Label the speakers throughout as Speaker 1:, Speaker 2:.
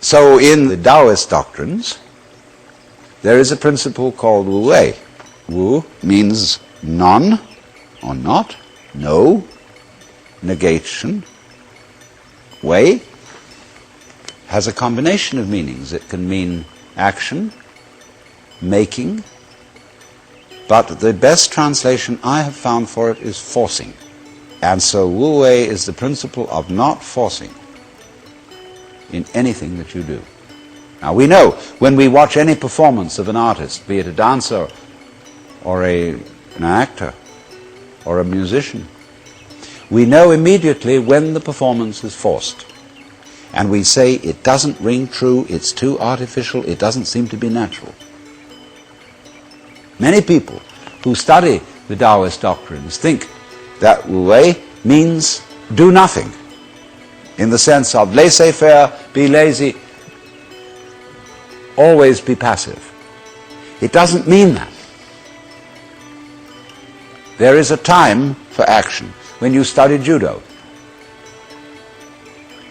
Speaker 1: So in the Taoist doctrines, there is a principle called Wu Wei. Wu means none or not, no, negation. Wei has a combination of meanings. It can mean action, making, but the best translation I have found for it is forcing. And so Wu Wei is the principle of not forcing in anything that you do. Now we know when we watch any performance of an artist, be it a dancer or an actor or a musician, we know immediately when the performance is forced. And we say it doesn't ring true, it's too artificial, it doesn't seem to be natural. Many people who study the Taoist doctrines think that Wu Wei means do nothing, in the sense of laissez-faire, be lazy, always be passive. It doesn't mean that. There is a time for action. When you study judo,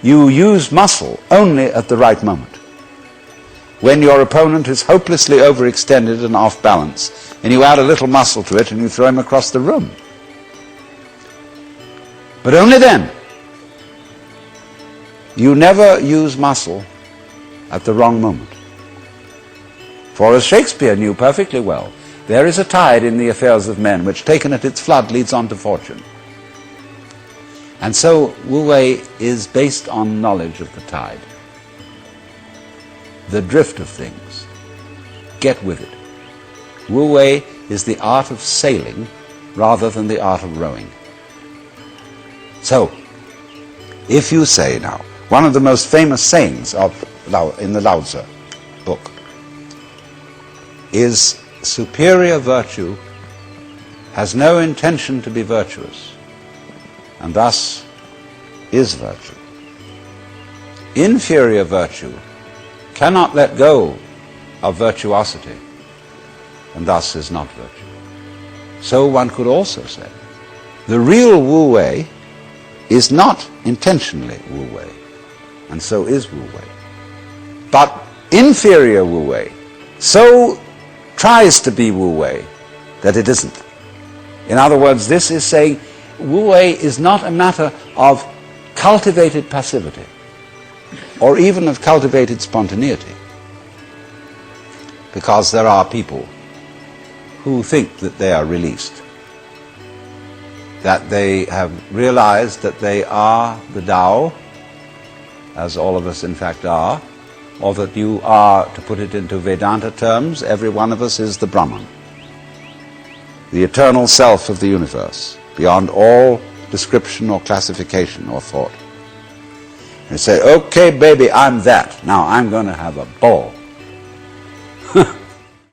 Speaker 1: you use muscle only at the right moment. When your opponent is hopelessly overextended and off balance, and you add a little muscle to it and you throw him across the room. But only then. You never use muscle at the wrong moment. For as Shakespeare knew perfectly well, there is a tide in the affairs of men which, taken at its flood, leads on to fortune. And so Wu Wei is based on knowledge of the tide, the drift of things. Get with it. Wu Wei is the art of sailing rather than the art of rowing. So, if you say now, one of the most famous sayings in the Lao Tzu book is, superior virtue has no intention to be virtuous, and thus is virtue. Inferior virtue cannot let go of virtuosity, and thus is not virtue. So one could also say, the real Wu Wei is not intentionally Wu Wei, and so is Wu Wei. But inferior Wu Wei so tries to be Wu Wei that it isn't. In other words, this is saying Wu Wei is not a matter of cultivated passivity or even of cultivated spontaneity, because there are people who think that they are released, that they have realized that they are the Tao, as all of us in fact are, or that you are, to put it into Vedanta terms, every one of us is the Brahman, the eternal self of the universe, beyond all description or classification or thought. And say, okay, baby, I'm that. Now I'm going to have a ball.